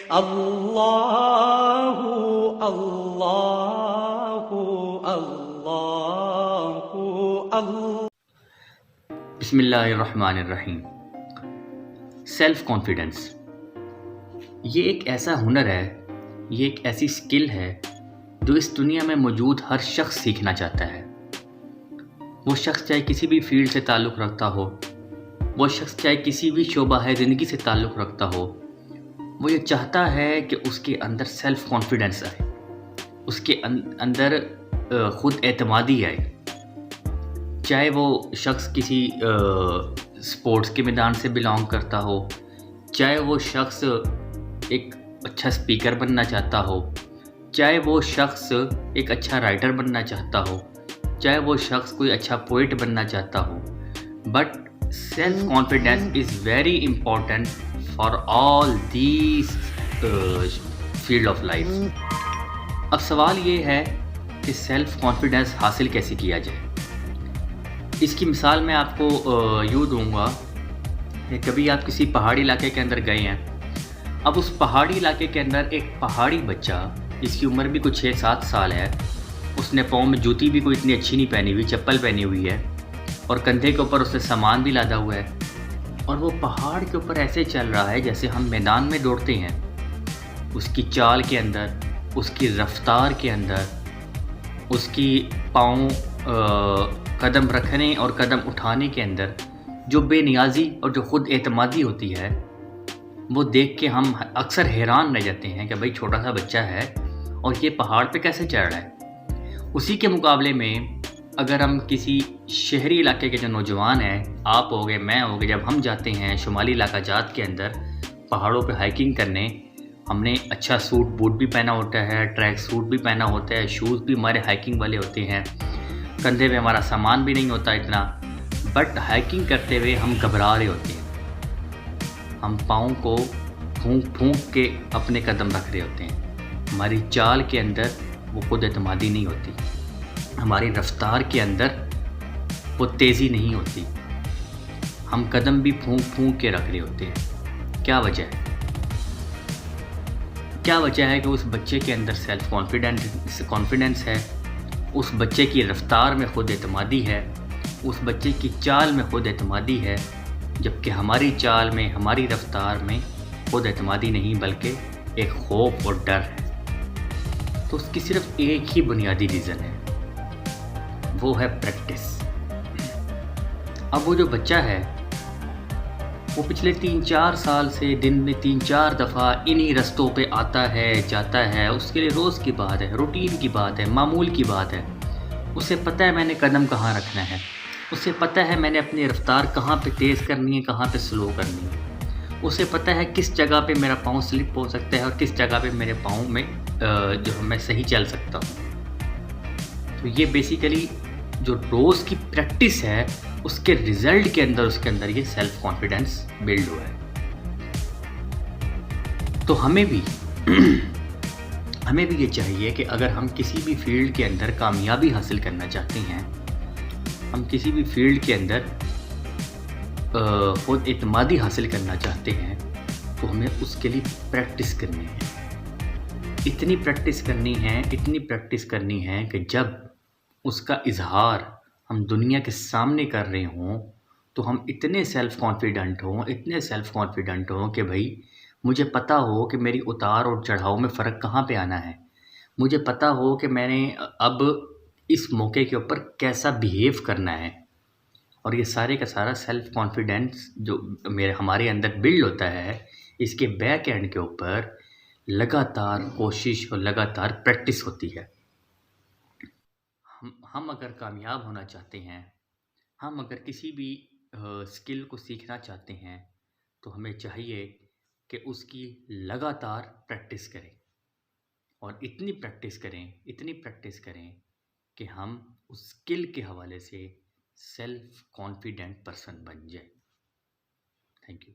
अल्लाहु अल्लाहु अल्लाहु अल्लाह। बिस्मिल्लाहिर्रहमानिर्रहीम। सेल्फ कॉन्फिडेंस ये एक ऐसा हुनर है, ये एक ऐसी स्किल है जो इस दुनिया में मौजूद हर शख्स सीखना चाहता है। वो शख्स चाहे किसी भी फील्ड से ताल्लुक़ रखता हो, वो शख्स चाहे किसी भी शोबा है ज़िंदगी से ताल्लुक़ रखता हो, वो ये चाहता है कि उसके अंदर सेल्फ कॉन्फिडेंस आए, उसके अंदर ख़ुद एतमादी आए। चाहे वो शख्स किसी स्पोर्ट्स के मैदान से बिलोंग करता हो, चाहे वो शख्स एक अच्छा स्पीकर बनना चाहता हो, चाहे वो शख्स एक अच्छा राइटर बनना चाहता हो, चाहे वो शख्स कोई अच्छा पोइट बनना चाहता हो, but self confidence is very important for all these field of life. अब सवाल ये है कि सेल्फ कॉन्फिडेंस हासिल कैसे किया जाए। इसकी मिसाल मैं आपको यूँ दूँगा कि कभी आप किसी पहाड़ी इलाके के अंदर गए हैं। अब उस पहाड़ी इलाके के अंदर एक पहाड़ी बच्चा, जिसकी उम्र भी कुछ 6-7 साल है, उसने पाँव में जूती भी कोई इतनी अच्छी नहीं पहनी हुई, चप्पल पहनी हुई है और कंधे के ऊपर उसने सामान भी लादा हुआ है और वो पहाड़ के ऊपर ऐसे चल रहा है जैसे हम मैदान में दौड़ते हैं। उसकी चाल के अंदर, उसकी रफ्तार के अंदर, उसकी पाँव कदम रखने और कदम उठाने के अंदर जो बेनियाज़ी और जो ख़ुद एतमादी होती है, वो देख के हम अक्सर हैरान रह जाते हैं कि भाई छोटा सा बच्चा है और ये पहाड़ पे कैसे चढ़ रहा है। उसी के मुकाबले में अगर हम किसी शहरी इलाके के जो नौजवान हैं, आप हो गए, मैं हो गए, जब हम जाते हैं शुमाली इलाका जात के अंदर पहाड़ों पे हाइकिंग करने, हमने अच्छा सूट बूट भी पहना होता है, ट्रैक सूट भी पहना होता है, शूज़ भी हमारे हाइकिंग वाले होते हैं, कंधे पे हमारा सामान भी नहीं होता इतना, बट हाइकिंग करते हुए हम घबरा रहे होते हैं। हम पाँव को फूंक के अपने कदम रख रहे होते हैं। हमारी चाल के अंदर वो खुद एतमादी नहीं होती, हमारी रफ्तार के अंदर वो तेज़ी नहीं होती, हम कदम भी फूंक के रख रहे होते हैं। क्या वजह है? क्या वजह है कि उस बच्चे के अंदर सेल्फ कॉन्फिडेंस है, उस बच्चे की रफ्तार में ख़ुद एतमादी है, उस बच्चे की चाल में ख़ुद एतमादी है, जबकि हमारी चाल में, हमारी रफ्तार में ख़ुद एतमादी नहीं बल्कि एक खौफ और डर है। तो उसकी सिर्फ एक ही बुनियादी रीज़न है, वो है प्रैक्टिस। अब वो जो बच्चा है वो पिछले 3-4 साल से दिन में 3-4 दफ़ा इन्हीं रास्तों पे आता है, जाता है, उसके लिए रोज़ की बात है, रूटीन की बात है, मामूल की बात है। उसे पता है मैंने कदम कहाँ रखना है, उसे पता है मैंने अपनी रफ़्तार कहाँ पे तेज़ करनी है, कहाँ पे स्लो करनी है। उसे पता है किस जगह पे मेरा पाँव स्लिप हो सकता है और किस जगह पे मेरे पाँव में जो मैं सही चल सकता हूँ। तो ये बेसिकली जो रोज़ की प्रैक्टिस है, उसके रिज़ल्ट के अंदर उसके अंदर ये सेल्फ कॉन्फिडेंस बिल्ड हुआ है। तो हमें भी हमें भी ये चाहिए कि अगर हम किसी भी फील्ड के अंदर कामयाबी हासिल करना चाहते हैं, हम किसी भी फील्ड के अंदर खुद एतमादी हासिल करना चाहते हैं, तो हमें उसके लिए प्रैक्टिस करनी है। इतनी प्रैक्टिस करनी है, इतनी प्रैक्टिस करनी है कि जब उसका इज़हार हम दुनिया के सामने कर रहे हों, तो हम इतने सेल्फ़ कॉन्फिडेंट हों, इतने सेल्फ़ कॉन्फिडेंट हों कि भई मुझे पता हो कि मेरी उतार और चढ़ाव में फ़र्क कहाँ पे आना है। मुझे पता हो कि मैंने अब इस मौके के ऊपर कैसा बिहेव करना है। और ये सारे का सारा सेल्फ़ कॉन्फिडेंस जो हमारे अंदर बिल्ड होता है, इसके बैक एंड के ऊपर लगातार कोशिश और लगातार प्रैक्टिस होती है। हम अगर कामयाब होना चाहते हैं, हम अगर किसी भी स्किल को सीखना चाहते हैं, तो हमें चाहिए कि उसकी लगातार प्रैक्टिस करें और इतनी प्रैक्टिस करें, इतनी प्रैक्टिस करें कि हम उस स्किल के हवाले से सेल्फ कॉन्फिडेंट पर्सन बन जाएं। Thank you.